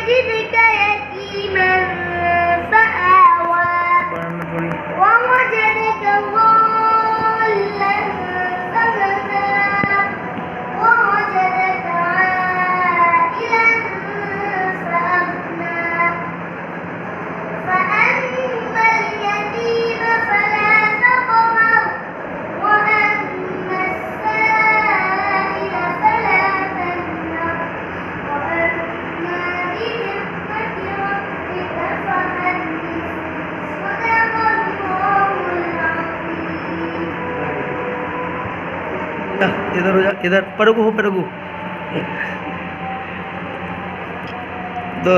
يجدك يتيما فآوى ووجدك ضالا فهدى ووجدك عائلا فأغنى فأما اليتيم فلا تقهر وأما السائل فلا تنهر وأما بنعمة ربك فحدث صدق الله العظيم. इधर पढ़ो 2000 दो